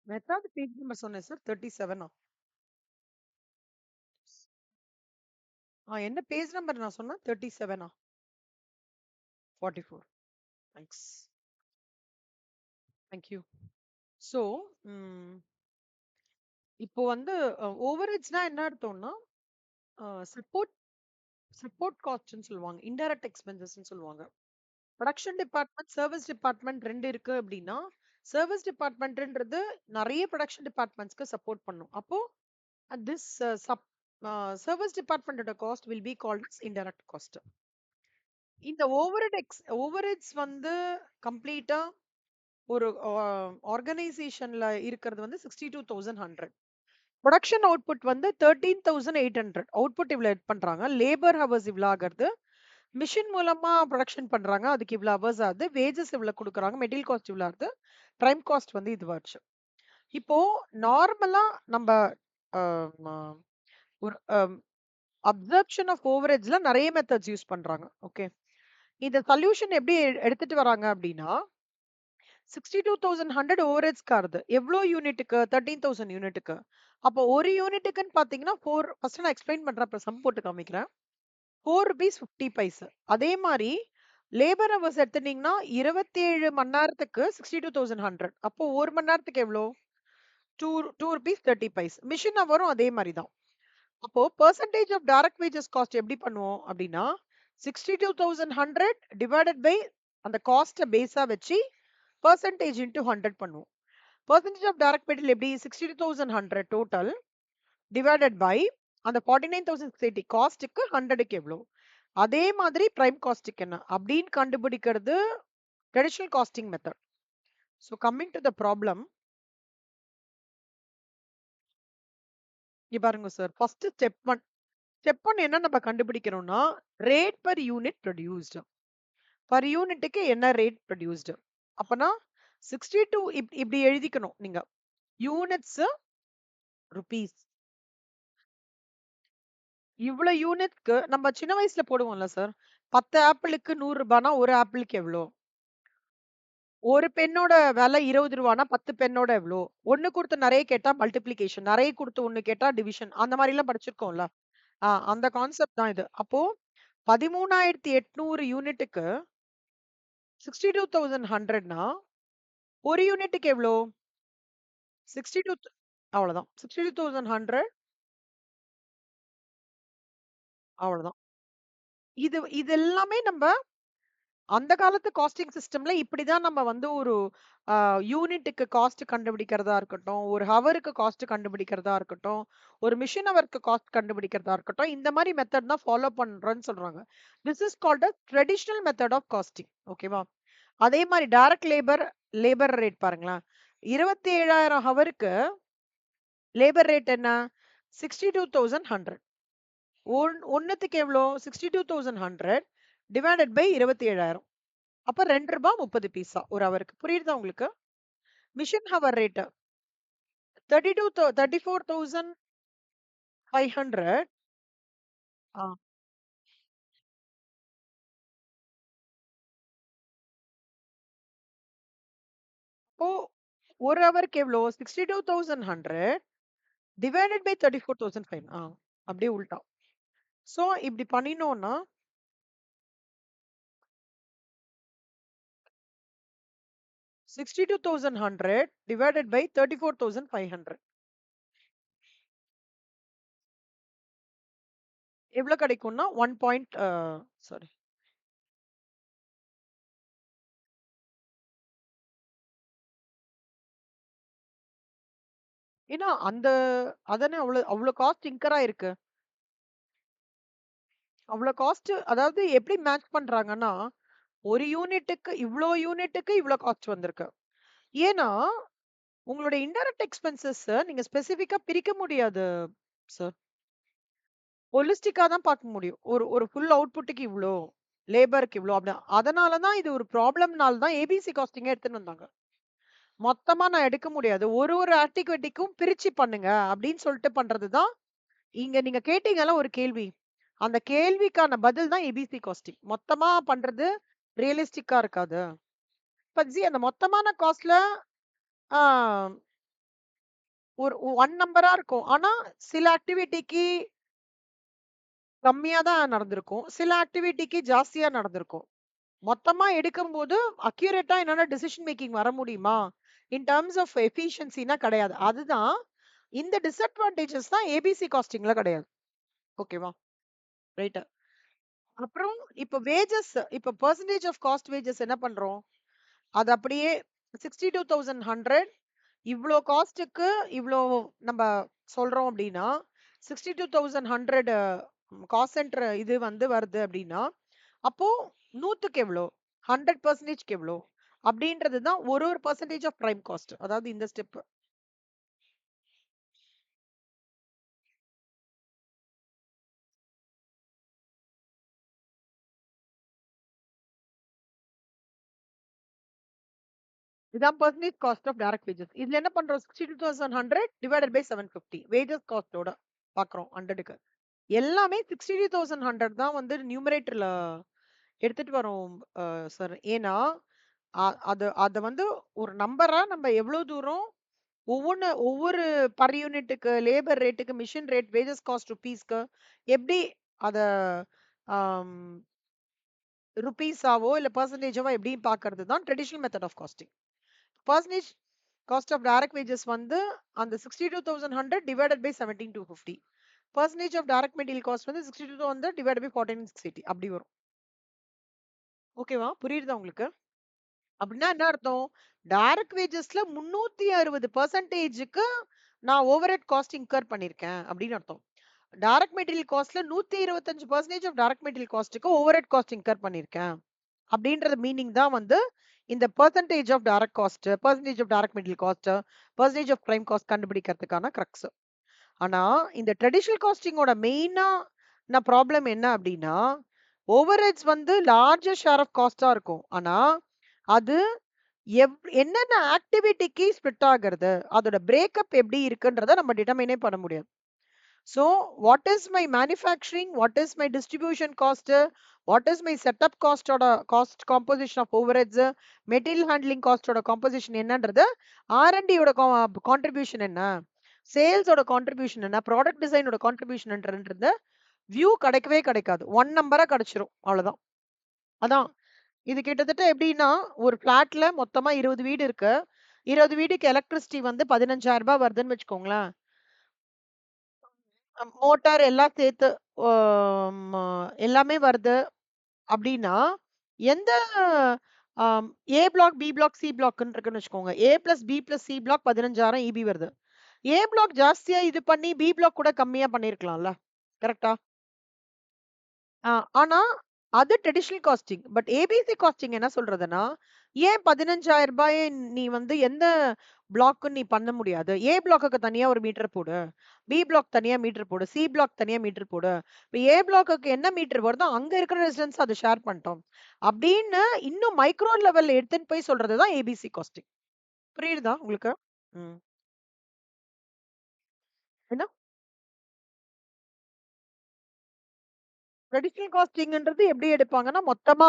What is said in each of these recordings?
எத்தாவது page number சொன்னேன் sir? 37 என்ன page number நான் சொன்னேன்? 37 44. தேங்க்ஸ். Thank you. ஸோ இப்போ வந்து ஓவரேஜ்னா என்ன அர்த்தம்னா சப்போர்ட் சப்போர்ட் காஸ்ட்னு சொல்லுவாங்க, இன்டைரக்ட் எக்ஸ்பென்சஸ்ன்னு சொல்லுவாங்க. ப்ரொடக்ஷன் டிபார்ட்மெண்ட், சர்வீஸ் டிபார்ட்மெண்ட் 2 இருக்கு அப்படின்னா, சர்வீஸ் டிபார்ட்மெண்ட்ன்றது நிறைய ப்ரொடக்ஷன் டிபார்ட்மெண்ட்ஸ்க்கு சப்போர்ட் பண்ணும். அப்போ திஸ் சர்வீஸ் டிபார்ட்மெண்டோட cost will be called as indirect cost. இந்த ஓவர்ஹெட்ஸ் வந்து கம்ப்ளீட்டா ஒரு ஆர்கனைசேஷன்ல இருக்கிறது வந்து 62,100. ப்ரொடக்ஷன் அவுட்புட் வந்து 13,800. அவுட்புட் இவ்வளவு பண்றாங்க. லேபர் ஹவர்ஸ் இவ்வளவு ஆகுறது. மிஷின் மூலமா ப்ரொடக்ஷன் பண்றாங்க, அதுக்கு இவ்வளவு ஹவர்ஸ் ஆகுது. வேஜஸ் இவ்வளவு கொடுக்குறாங்க. மெட்டீரியல் காஸ்ட் இவ்வளவு ஆகுது. பிரைம் காஸ்ட் வந்து இதுவாச்சு. இப்போ நார்மலா நம்ம ஒரு அப்சர்ப்ஷன் ஆஃப் ஓவரேஜ்ல நிறைய மெத்தட்ஸ் யூஸ் பண்றாங்க. ஓகே, இந்த சொல்யூஷன் எப்படி எடுத்துட்டு வராங்க அப்படின்னா, 62,100 ஓவரேஜ்க்கு ஆகுது. எவ்வளோ யூனிட்டுக்கு? 13,000 யூனிட்டுக்கு. அப்போ ஒரு யூனிட்டுக்குன்னு பாத்தீங்கன்னா ஃபர்ஸ்ட் நான் எக்ஸ்பிளைன் பண்றேன், அப்புறம் சம் போட்டு காமிக்கிறேன். 4 rupees 50 paise. அதே மாதிரி லேபர் ஹவர்ஸ் எடுத்துட்டீங்கன்னா 27 மணி நேரத்துக்கு 62,100. அப்போ ஒரு மணி நேரத்துக்கு எவ்வளோ? 2 rupees 30 paise. மிஷின் ஹவரும் அதே மாதிரி தான். அப்போ percentage of direct wages cost எப்படி பண்ணுவோம் அப்படின்னா, 62,100 டிவைடட் பை அந்த காஸ்ட்டை பேஸா வச்சு பெர்சன்டேஜ் இன்டூ 100 பண்ணுவோம். பெர்சன்டேஜ் ஆஃப் டைரக்ட் மெட்டீரியல் எப்படி? 62,100 டோட்டல் டிவைடட் பை அந்த 49,680 காஸ்ட்டுக்கு 100க்கு எவ்வளோ. அதே மாதிரி பிரைம் காஸ்ட்டுக்கு என்ன அப்படின்னு கண்டுபிடிக்கிறது traditional costing method. So coming to the problem, இங்க பாருங்க சார். ஃபர்ஸ்ட் ஸ்டெப் ஒன் என்ன நம்ம கண்டுபிடிக்கிறோம்னா, rate per unit produced. Per யூனிட்டுக்கு என்ன ரேட் ப்ரொடியூஸ்டு. அப்பனா 62 இப்படி எழுதிக்கணும் நீங்க. Units rupees. இவ்வளவு யூனிட்க்கு நம்ம சின்ன வயசுல போடுவோம்ல சார், 10 ஆப்பிளுக்கு 100 ரூபாய்னா ஒரு ஆப்பிளுக்கு எவ்வளோ? ஒரு பெண்ணோட விலை 20 ரூபாய்னா 10 பெண்ணோட எவ்வளோ? ஒண்ணு கொடுத்து நிறைய கேட்டா மல்டிப்ளிகேஷன், நிறைய கொடுத்து ஒண்ணு கேட்டா டிவிஷன். அந்த மாதிரி எல்லாம் படிச்சிருக்கோம்ல. அந்த கான்செப்ட் தான் இது. அப்போ 13,800 யூனிட்டுக்கு 62,100னா ஒரு யூனிட்டுக்கு எவ்வளோ? 62 அவ்வளவுதான். 62,100 அவ்வளவுதான். இது எல்லாமே நம்ம அந்த காலத்து காஸ்டிங் சிஸ்டம்ல இப்படிதான் நம்ம வந்து ஒரு யூனிட்டுக்கு காஸ்ட் கண்டுபிடிக்கிறதா இருக்கட்டும், ஒரு ஹவருக்கு காஸ்ட் கண்டுபிடிக்கிறதா இருக்கட்டும், ஒரு மிஷின் ஹவருக்கு காஸ்ட் கண்டுபிடிக்கிறதா இருக்கட்டும், இந்த மாதிரி மெத்தட் தான் ஃபாலோ பண்றோம்னு சொல்றாங்க. This is called a traditional method of costing. ஓகேவா? அதே மாதிரி டைரக்ட் லேபர் ரேட் பாருங்களேன். 27,000 ஹவருக்கு லேபர் ரேட் என்ன? 62,100. ஒன்னுத்துக்கு எவ்வளோ? 62,100 டிவைடட் பை 27,000. அப்ப 2 ரூபாய் 30 பைசா ஒரு ஹவருக்கு. புரியுதா உங்களுக்கு? Machine hour rate 34,500. ஆ. அப்போ ஒரு ஹவருக்கு எவ்வளோ? 62,100 டிவைடட் பை 34,500. அப்படியே உல்டா. சோ இப்படி பண்ணினோம்னா 62,100 டிவைடட் பை 34,500 எவ்வளவு கிடைக்கும்னா 1 பாயிண்ட் சாரி. ஏன்னா அதானே அவ்வளவு அவ்வளவு காஸ்ட் இன்கர் ஆயிருக்கு. அவ்வளவு காஸ்ட், அதாவது எப்படி மேட்ச் பண்றாங்கன்னா, ஒரு யூனிட்டுக்கு இவ்ளோ காஸ்ட் வந்திருக்கு. ஏன்னா உங்களோட இன்டைரக்ட் எக்ஸ்பென்சஸ் நீங்க ஸ்பெசிஃபிக்கா பிரிக்க முடியாது சார். ஹோலிஸ்டிக்கா தான் பார்க்க முடியும். ஒரு ஒரு ஃபுல் அவுட்புட்டுக்கு இவ்ளோ, லேபருக்கு இவ்ளோ அப்படி. அதனால தான் இது ஒரு ப்ராப்ளம்னால தான் ஏபிசி காஸ்டிங்கே எடுத்துன்னு வந்தாங்க. மொத்தமா நான் எடுக்க முடியாது. ஒரு ஒரு ஆக்டிவிட்டிக்கும் பிரிச்சு பண்ணுங்க அப்படின்னு சொல்லிட்டு பண்றது தான். இங்க நீங்க கேட்டீங்கல்ல ஒரு கேள்வி. அந்த கேள்விக்கான பதில் தான் ஏபிசி காஸ்டிங். மொத்தமா பண்றது ரியலிஸ்டிக்கா இருக்காது. பட் அந்த மொத்தமான காஸ்ட்ல ஆ ஒரு 1 நம்பரா இருக்கும். ஆனா, சில ஆக்டிவிட்டிக்கு கம்மியா தான் நடந்திருக்கும். சில ஆக்டிவிட்டிக்கு ஜாஸ்தியா நடந்திருக்கும். மொத்தமா எடுக்கும்போது அக்யூரேட்டா என்னால டிசிஷன் மேக்கிங் வர முடியுமா? இன் டெர்ம்ஸ் ஆஃப் எஃபிஷியன்சினா கிடையாது. அதுதான் இந்த டிஸ்அட்வான்டேஜஸ் தான் ஏபிசி காஸ்டிங்ல கிடையாது. ஓகேவா? ரைட். அப்புறம் இப்ப வேஜஸ் இப்ப பெர்சன்டேஜ் ஆஃப் காஸ்ட் வேஜஸ் என்ன பண்றோம்? அது அப்படியே 62,100 இவ்ளோ காஸ்ட்டுக்கு இவ்ளோ நம்ம சொல்றோம் அப்படின்னா 62,100 காஸ்ட் சென்டர் இது வந்து வருது அப்படின்னா அப்போ 100க்கு எவ்வளோ 100%க்கு எவ்வளோ அப்படின்றது தான் ஒரு பர்சன்டேஜ் ஆஃப் பிரைம் காஸ்ட். அதாவது இந்த ஸ்டெப் இதான் percentage cost of direct wages. இதுல என்ன பண்றோம் 62,100 டிவைடட் பை 750 வேஜஸ் காஸ்டோட பாக்குறோம் 100க்கு. எல்லாமே 62,100 தான் வந்து நியூமரேட்டர்ல எடுத்துட்டு வரோம் சார். ஏன்னா அது அத வந்து ஒரு நம்பரா நம்ம எவ்வளவு தூரம் ஒவ்வொரு பர் யூனிட்டுக்கு லேபர் ரேட்டுக்கு மிஷின் ரேட் வேஜஸ் காஸ்ட் ருபீஸ்க்கு எப்படி அத ருபீஸாவோ இல்ல பர்சன்டேஜாவோ எப்படி பாக்குறது தான் traditional method of costing. Percentage cost of direct wages வந்து அந்த 62,100 divided by 17,250. Percentage of direct material cost வந்து 62,100 டிவைடட் பை 14,680 அப்படி வரும். ஓகேவா? புரியுதா உங்களுக்கு? அப்படின்னா என்ன அர்த்தம்? டைரக்ட் வேஜஸ்ல 360%க்கு நான் ஓவர்ஹெட் காஸ்ட் இன்கர் பண்ணியிருக்கேன் அப்படின்னு அர்த்தம். டைரக்ட் மெட்டீரியல் காஸ்ட்ல 125% ஆஃப் டைரக்ட் மெட்டீரியல் காஸ்ட்டுக்கு ஓவர்ஹெட் காஸ்ட் இன்கர் பண்ணியிருக்கேன். அப்படின்றது மீனிங் தான் வந்து இந்த percentage of direct cost, percentage of direct material cost, percentage of prime cost கண்டுபிடிக்கிறதுக்கான கிரக்ஸ். ஆனா இந்த ட்ரெடிஷனல் காஸ்டிங்கோட மெயினா ப்ராப்ளம் என்ன அப்படின்னா ஓவர்ஹெட்ஸ் வந்து லார்ஜர் ஷேர் ஆஃப் காஸ்டா இருக்கும். ஆனா அது என்னென்ன ஆக்டிவிட்டிக்கு ஸ்ப்ளிட் ஆகுறது அதோட பிரேக்கப் எப்படி இருக்குன்றத நம்ம டிட்டர்மைனே பண்ண முடியாது. So, what is my manufacturing? What is my distribution cost? What is my setup cost or cost composition of overheads? Material handling cost or composition என்னன்றது R&D ஓட contribution என்ன? Sales ஓட contribution என்ன? Product design ஓட contribution என்னன்றது view கிடைக்கவே கிடைக்காது. One நம்பரா கிடைச்சிரும். அவ்வளவுதான். அதான் இது கிட்டத்தட்ட எப்படின்னா ஒரு பிளாட்ல மொத்தமா 20 வீடு இருக்கு. 20 வீட்டுக்கு எலக்ட்ரிசிட்டி வந்து 15,000 வருதுன்னு வச்சுக்கோங்களேன். மோட்டார் எல்லாம் சேர்த்து எல்லாமே வருது அப்படின்னா எந்த A block B block C பிளாக்னு இருக்குன்னு வச்சுக்கோங்க. A plus B plus C block 15,000 EB வருது. ஏ பிளாக் ஜாஸ்தியா இது பண்ணி பி பிளாக் கூட கம்மியா பண்ணிருக்கலாம்ல. கரெக்டா? ஆனா அது traditional costing. But ABC costing என்ன சொல்றதுன்னா, ஏன் 15,000 நீ வந்து எந்த பிளாக்குன்னு நீ பண்ண முடியாது. ஏ பிளாக்குக்கு தனியா ஒரு மீட்டர் போடு. பி பிளாக் தனியா மீட்டர் போடு. சி பிளாக் தனியா மீட்டர் போடு. இப்ப ஏ பிளாக்குக்கு என்ன மீட்டர் வருதோ அங்க இருக்கிற ரெசிடென்ட்ஸ் அத ஷேர் பண்ணிட்டோம். அப்படின்னு இன்னும் மைக்ரோ லெவல்ல எடுத்துன்னு போய் சொல்றது தான் ஏபிசி காஸ்டிங். புரியுதா உங்களுக்கு? ம். என்ன? ட்ரெடிஷனல் காஸ்டிங்ன்றது எப்படி எடுப்பாங்கன்னா, மொத்தமா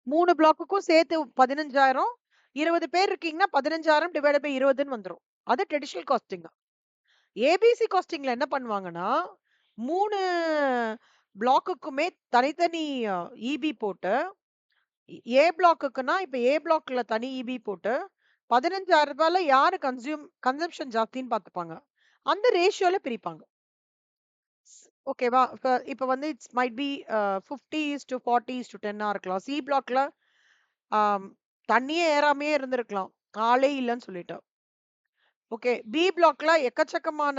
3 பிளாக்குக்கும் சேர்த்து 15,000 20 பேர் இருக்கீங்கன்னா 15,000 டிவைடட் பை 20ன்னு வந்துரும். அது ட்ரெடிஷனல் காஸ்டிங். ஏபிசி காஸ்டிங்ல என்ன பண்ணுவாங்கன்னா, 3 பிளாக்குக்குமே தனித்தனி இபி போட்டு, ஏ பிளாக்குக்குன்னா இப்ப ஏ பிளாக்ல தனி இபி போட்டு, 15,000ல யாரு கன்சம்ப்ஷன் ஜாஸ்தின்னு பார்த்துப்பாங்க. அந்த ரேஷியோல பிரிப்பாங்க. ஓகேவா? இப்ப வந்து இட்ஸ் மைட் பி 50:40:10 இருக்கலாம். சி பிளாக்ல ஆம், தண்ணியே ஏறாமயே இருந்திருக்கலாம். ஆளே இல்லன்னு சொல்லிட்டு. ஓகே. பி பிளாக்ல எக்கச்சக்கமான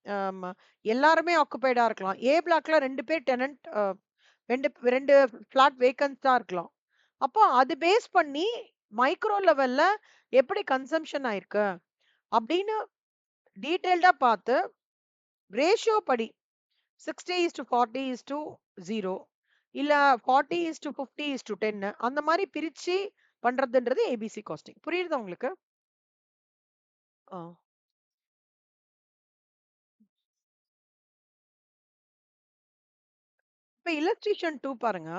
அம் எல்லாருமே ஆக்குபைடா இருக்கலாம். ஏ பிளாக்ல 2 பேர் டெனன்ட் 2 ஃபிளாட் வேக்கன்ட்டா இருக்கலாம். அப்போ அது பேஸ் பண்ணி மைக்ரோ லெவல்ல எப்படி கன்சம்ப்ஷன் ஆயிருக்கு அப்படின்னு டீடைல்டா பார்த்து ரேஷியோ படி 60:40:0 இல்ல 40:50:10 அந்த மாதிரி பிரிச்சு பண்றதுன்றது ஏபிசி காஸ்டிங். புரியுதா உங்களுக்கு? ஆ. இப்ப இல்லஸ்ட்ரேஷன் 2 பாருங்க.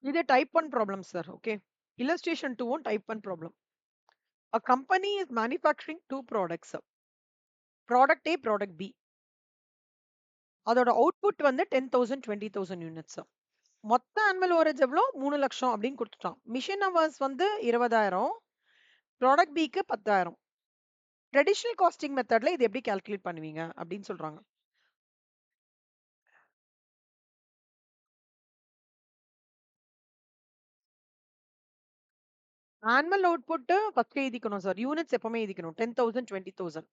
இது type 1 problem sir. Okay. Illustration 2 type 1 problem. A company is manufacturing two products. Product A, product B. அதோட அவுட்புட் வந்து 10,000 20,000 யூனிட்ஸ். மொத்த ஆனுவல் ஓவரேஜ் எவ்வளோ 3 லட்சம் அப்படின்னு கொடுத்துட்டான். மிஷின் ஹவர்ஸ் வந்து 20,000, ப்ராடக்ட் பிக்கு 10,000. ட்ரெடிஷனல் காஸ்டிங் மெத்தட்ல இது எப்படி கால்குலேட் பண்ணுவீங்க அப்படின்னு சொல்றாங்க. ஆனுவல் அவுட்புட் ஃபர்ஸ்ட் எழுதிக்கணும் சார். யூனிட்ஸ் எப்பவுமே எழுதிக்கணும். 10,000 20,000.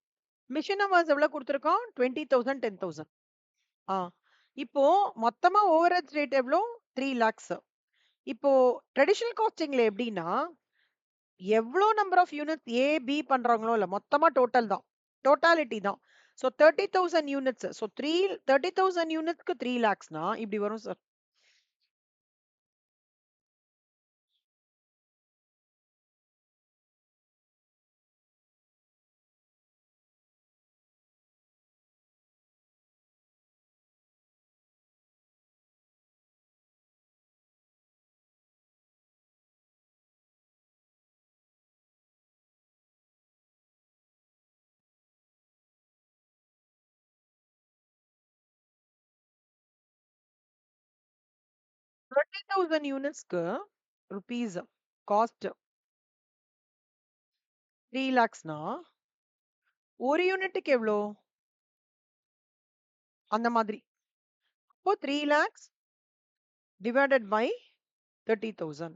மிஷின் ஹவர்ஸ் எவ்வளவு கொடுத்துருக்கோம்? 20,000 10,000. ஆ. இப்போ மொத்தமா ஓவரேஜ் ரேட் எவ்வளோ? 3 lakhs. இப்போ ட்ரெடிஷனல் காஸ்டிங்ல எப்படின்னா, எவ்வளோ number of units A, B பண்றாங்களோ இல்ல மொத்தமா டோட்டல் தான். டோட்டாலிட்டி தான். So 30,000 units. ஸோ 30,000 யூனிட்ஸ்க்கு 3 lakhsனா இப்படி வரும் சார். டுவெண்ட்டி தௌசண்ட் யூனிட்ஸ்க்கு ருபீஸ் காஸ்ட் 3 lakhsனா ஒரு யூனிட்டுக்கு எவ்வளோ? அந்த மாதிரி. அப்போ 3 lakhs divided by 30,000.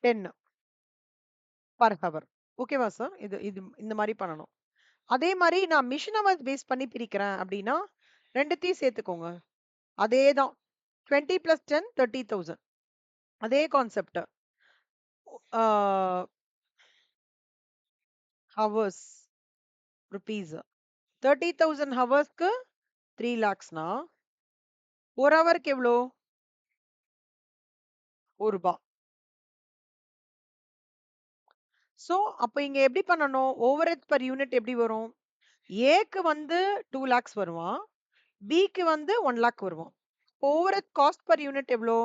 10 per hour. ஓகேவா சார்? இது இது இந்த மாதிரி பண்ணணும். அதே மாதிரி நான் மிஷின் ஹவர்ஸ் பேஸ் பண்ணி பிரிக்கிறேன் அப்படின்னா ரெண்டுத்தையும் சேர்த்துக்கோங்க. அதே தான். 20 plus 10 30,000. அதே கான்செப்ட். ஹவர்ஸ் ருபீஸ் 30,000 ஹவர்ஸ்க்கு 3 lakhsனா ஒரு ஹவருக்கு எவ்வளோ? 1 ரூபாய். சோ அப்ப இங்க எப்படி பண்ணணும்? ஓவரேஜ் பர் யூனிட் எப்படி வரும்? ஏக்கு வந்து 2 lakhs வருவான். பிக்கு வந்து 1 lakh வருவான். ஓவரேஜ் காஸ்ட் பர் யூனிட் எவ்வளோ?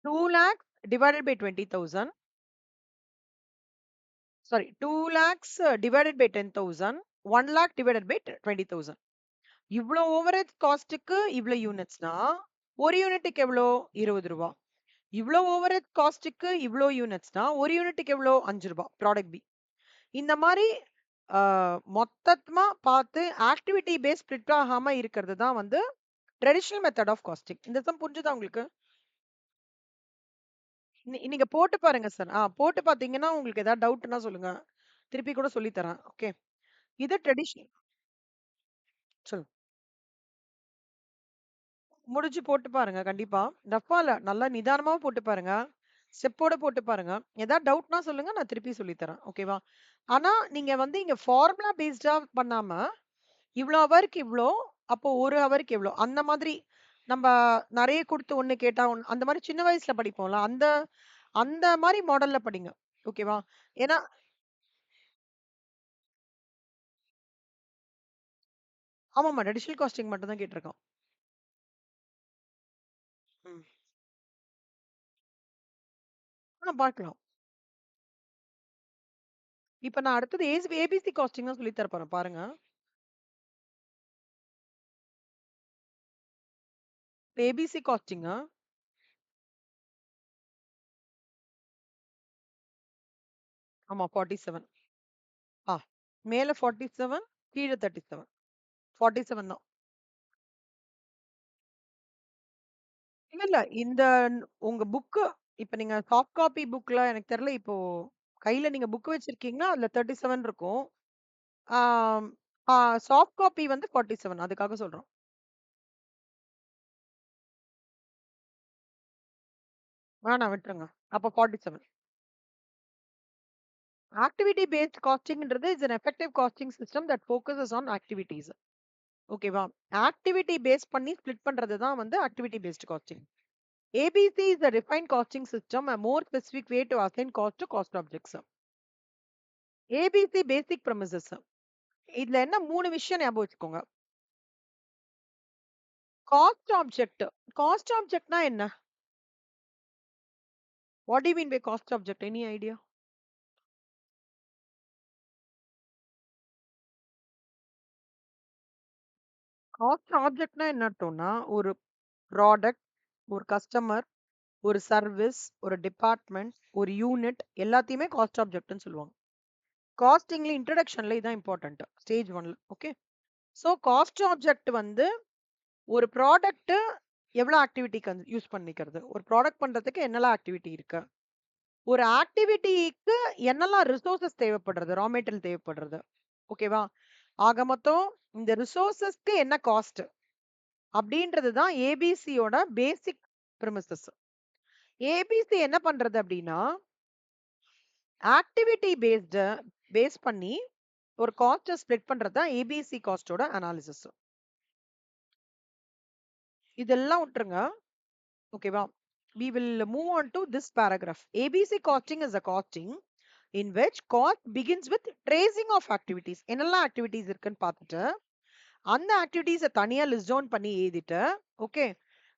2 lakhs divided by 20,000. Sorry, 2 lakhs divided by 10,000. 1 lakh divided by 20,000. இவ்ளோ ஓவரேஜ் காஸ்ட்டுக்கு இவ்ளோ யூனிட்ஸ்னா ஒரு யூனிட்டுக்கு எவ்வளோ? 20 ரூபாய். இவ்ளோ ஓவரேஜ் காஸ்ட்டுக்கு இவ்ளோ யூனிட்ஸ்னா ஒரு யூனிட்டுக்கு எவ்வளோ? 5 ரூபாய். Product B. இந்த மாதிரி மொத்தமா பார்த்து ஆக்டிவிட்டி பேஸ் ஸ்ப்ளிட் ஆகாம இருக்கிறது தான் வந்து ட்ரெடிஷனல் மெத்தட் ஆஃப் காஸ்டிங். இந்த சம் புரிஞ்சுதா உங்களுக்கு? நீங்க போட்டு பாருங்க சார். போட்டு பார்த்தீங்கன்னா உங்களுக்கு ஏதாவது டவுட்னா சொல்லுங்க. திருப்பி கூட சொல்லி தரேன். ஓகே. இது ட்ரெடிஷனல். சொல்லுங்க. முடிஞ்சு போட்டு பாருங்க கண்டிப்பா. ரஃப்பா இல்ல. நல்லா நிதானமா போட்டு பாருங்க. ஸ்டெப்போட போட்டு பாருங்க. ஏதாவது டவுட்னா சொல்லுங்க. நான் திருப்பி சொல்லி தரேன். ஓகேவா? ஆனா நீங்க வந்து இங்க ஃபார்முலா பேஸ்டா பண்ணாம, இவ்ளோ ஹவருக்கு இவ்ளோ, அப்போ 1 ஹவருக்கு எவ்ளோ? அந்த மாதிரி நம்ப நெறைய குடுத்து 1 கேட்டா 1 அந்த மாரி சின்ன வயசுல படிப்போம்ல. அந்த அந்த மாரி மாடல்ல படிங்க. ஓகேவா? ஏன்னா ஆமாமா. ட்ரெடிஷனல் காஸ்டிங் மட்டும் தான் கேட்டிருக்கான். ம். பார்க்கலாம். இப்ப நான் அடுத்தது ஏபிசி காஸ்டிங் தான் சொல்லி தர போறேன் பாருங்க. ஏபிசி காஸ்டிங்கா? ஆமா 47. ஆ. மேல 47, கீழ 37. 47 தான். இல்ல, இல்ல. உங்க புக்கு இப்ப நீங்க சாஃப்ட் காப்பி புக்ல எனக்கு தெரியல இப்போ கையில நீங்க புக் வச்சிருக்கீங்கன்னா, அதுல 37 இருக்கும். ஆம். சாஃப்ட் காப்பி வந்து 47 அதுக்காக சொல்றோம். வேணாம் விட்டுருங்க. அப்ப 47. ஆக்டிவிட்டி பேஸ்ட் காஸ்டிங்ன்றது is an effective costing system that focuses on activities. ஓகேவா? ஆக்டிவிட்டி பேஸ் பண்ணி ஸ்ப்ளிட் பண்றது தான் வந்து activity based costing. ABC is a refined costing system, a more specific way to assign cost to cost objects. ABC basic premises. இதுல என்ன 3 விஷயம் ஞாபகம் வச்சுக்கோங்க. Cost object. காஸ்ட் ஆப்ஜெக்ட்னா என்ன? What do you mean by cost object? Any idea? Cost ஆப்ஜெக்ட்னா என்ன அர்த்தம்னா, ஒரு ப்ராடக்ட், ஒரு கஸ்டமர், ஒரு சர்விஸ், ஒரு டிபார்ட்மெண்ட், ஒரு யூனிட் எல்லாத்தையுமே காஸ்ட் ஆப்ஜெக்ட்ன்னு சொல்லுவாங்க. காஸ்டிங்ல இன்ட்ரோடக்ஷன்ல இதான் இம்பார்ட்டன்ட். ஸ்டேஜ் 1ல. ஓகே. சோ காஸ்ட் ஆப்ஜெக்ட் வந்து ஒரு ப்ராடக்ட் எவ்வளவு ஆக்டிவிட்டிக்கு யூஸ் பண்ணிக்கிறது? ஒரு ப்ராடக்ட் பண்றதுக்கு என்னெல்லாம் ஆக்டிவிட்டி இருக்கு? ஒரு ஆக்டிவிட்டிக்கு என்னெல்லாம் ரிசோர்சஸ் தேவைப்படுறது? ரா மெட்டீரியல் தேவைப்படுறது. ஓகேவா? ஆக மொத்தம் இந்த ரிசோர்சஸ்க்கு என்ன காஸ்ட்? அப்படின்றது தான் ஏபிசியோட பேசிக் பிரிமிசஸ். ஏபிசி என்ன பண்றது அப்படின்னா, ஆக்டிவிட்டி பேஸ் பண்ணி ஒரு காஸ்ட்ட ஸ்ப்ளிட் பண்றது தான் ஏபிசி காஸ்டோட அனாலிசிஸ். இதெல்லாம் விட்டுருங்க. ஓகேவா? We will move on to this paragraph. ABC costing is a costing in which cost begins with tracing of activities. என்னெல்லாம் activities இருக்குன்னு பார்த்துட்டு, அந்த activities தனியா லிஸ்ட் டவுன் பண்ணி எழுதிட்டு, ஓகே,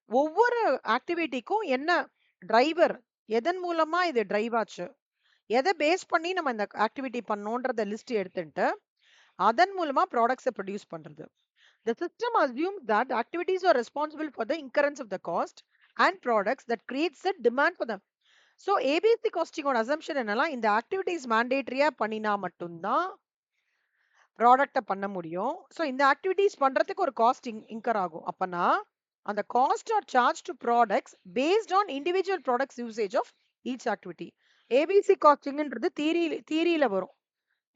ஒவ்வொரு ஆக்டிவிட்டிக்கும் என்ன டிரைவர், எதன் மூலமா இது டிரைவ் ஆச்சு, எதை பேஸ் பண்ணி நம்ம இந்த ஆக்டிவிட்டி பண்ணோன்றத லிஸ்ட் எடுத்துட்டு, அதன் மூலமா ப்ராடக்ட்ஸை ப்ரொடியூஸ் பண்றது. The system assumes that activities are responsible for the incurrence of the cost and products that creates a demand for them. So ABC costing ஓட assumption என்னன்னா, இந்த ஆக்டிவிட்டிஸ் மேண்டேட்டரியா பண்ணினா மட்டும்தான் ப்ராடக்ட்ட பண்ண முடியும். ஸோ இந்த ஆக்டிவிட்டிஸ் பண்றதுக்கு ஒரு காஸ்ட் இன்கர் ஆகும். அப்பனா அந்த cost are charge to products based on individual products usage of each activity. ABC காஸ்டிங்ன்றது தியரியில வரும்.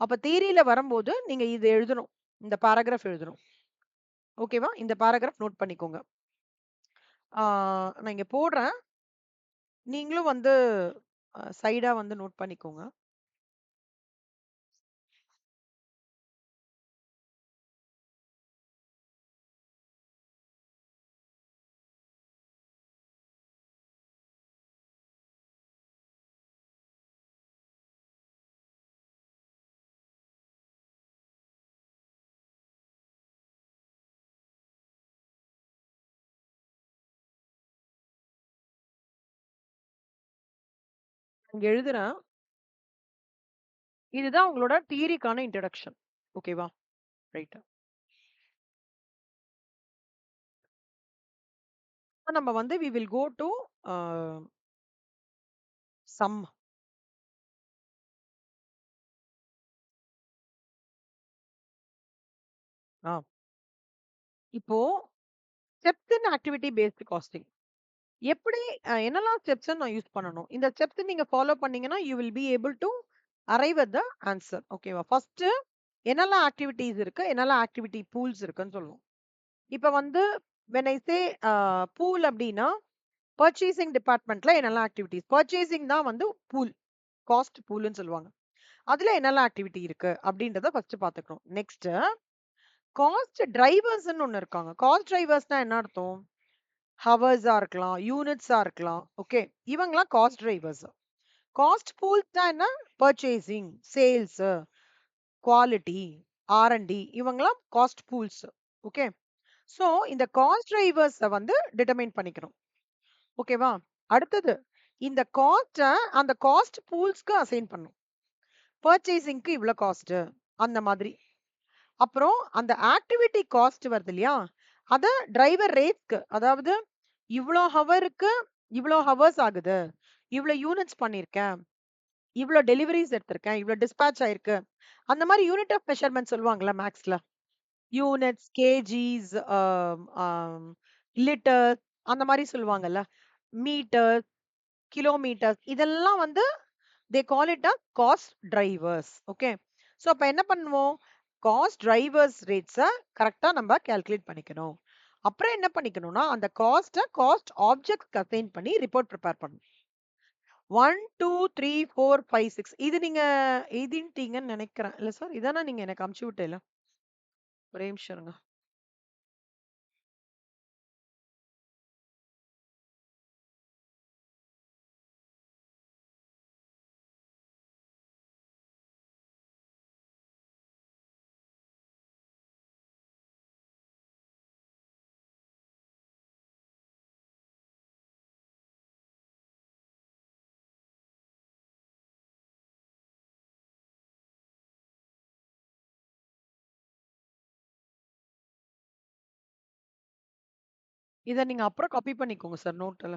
அப்ப தியரியில வரும்போது நீங்க இது எழுதணும். இந்த பாராகிராஃப் எழுதணும். ஓகேவா? இந்த பாராகிராஃப் நோட் பண்ணிக்கோங்க. நான் இங்க போடுறேன். நீங்களும் வந்து சைடா வந்து நோட் பண்ணிக்கோங்க. இங்க எழுதுறேன். இதுதான் உங்களோட தியரிக்கான இன்ட்ரோடக்ஷன். ஓகேவா? ரைட். நம்ம வந்து we will go to sum. ஆ. இப்போ steps in activity based costing. எப்படி என்னெல்லாம் ஸ்டெப்ஸ் நான் யூஸ் பண்ணணும்? இந்த ஸ்டெப்ஸ் நீங்க ஃபாலோ பண்ணீங்கன்னா, you will be able to arrive at the answer. ஓகேவா? ஃபர்ஸ்ட் என்னெல்லாம் ஆக்டிவிட்டீஸ் இருக்கு? என்னெல்லாம் ஆக்டிவிட்டி பூல்ஸ் இருக்குன்னு சொல்லணும். இப்ப வந்து when I say பூல் அப்படின்னா, பர்ச்சேசிங் டிபார்ட்மெண்ட்ல என்னெல்லாம் ஆக்டிவிட்டீஸ்? பர்ச்சேசிங் தான் வந்து பூல். காஸ்ட் பூல்ன்னு சொல்லுவாங்க. அதுல என்னெல்லாம் ஆக்டிவிட்டி இருக்கு? அப்படின்றத ஃபர்ஸ்ட் பார்த்துக்கணும். நெக்ஸ்ட் காஸ்ட் டிரைவர்ஸ்ன்னு ஒண்ணு இருக்காங்க. காஸ்ட் டிரைவர்ஸ்னா என்ன அர்த்தம்? ஹவர்ஸா இருக்கலாம், யூனிட்ஸா இருக்கலாம். ஓகே. இவங்கலாம் காஸ்ட் டிரைவர்ஸ். காஸ்ட் பூல்ஸ்னா என்ன? பர்ச்சேசிங், சேல்ஸ், குவாலிட்டி, ஆர்&டி இவங்கலாம் காஸ்ட் பூல்ஸ். ஓகே. சோ இந்த காஸ்ட் டிரைவர்ஸ வந்து டிட்டர்மைன் பண்ணிக்கணும். ஓகேவா? அடுத்தது இந்த காஸ்ட்ட அந்த காஸ்ட் பூல்ஸ்க்கு அசைன் பண்ணணும். பர்ச்சேசிங்க்கு இவ்ளோ காஸ்ட் அந்த மாதிரி. அப்புறம் அந்த ஆக்டிவிட்டி காஸ்ட் வருது இல்லையா? அத டிரைவர் ரேட்ஸ்க்கு அதாவது இவ்ளோ ஹவருக்கு இவ்ளோ ஹவர்ஸ் ஆகுது. இவ்ளோ யூனிட்ஸ் பண்ணியிருக்கேன். இவ்ளோ டெலிவரீஸ் எடுத்திருக்கேன். இவ்ளோ டிஸ்பேட்ச் ஆயிருக்கு. அந்த மாரி யூனிட் ஆஃப் மெஷர்மென்ட் சொல்லுவாங்கல்ல மேத்ஸ்ல. யூனிட்ஸ், கேஜிஸ், லிட்டர்ஸ் அந்த மாரி சொல்லுவாங்கல்ல. மீட்டர், கிலோமீட்டர்ஸ் இதெல்லாம் வந்து they call it as cost drivers. Okay. So அப்ப என்ன பண்ணுவோம்? காஸ்ட் டிரைவர்ஸ் ரேட்ஸ கரெக்ட்டா நம்ம கால்குலேட் பண்ணிக்கணும். அப்புறம் என்ன பண்ணிக்கணும்னா, அந்த காஸ்ட் ஆப்ஜெக்ட்ஸ்க்கு அசைன் பண்ணி ரிப்போர்ட் பிரிப்பேர் பண்ணணும். 1, 2, 3, 4, 5, 6 இது நீங்க எழுதிட்டீங்கன்னு நெனைக்கிறேன். இல்ல சார்? இதானே நீங்க எனக்கு அனுப்பிச்சு விட்டேல்ல? ஒரே நிமிஷம் இருங்க. இத நீங்க அப்புறம் காப்பி பண்ணிக்கோங்க சார் நோட்ல.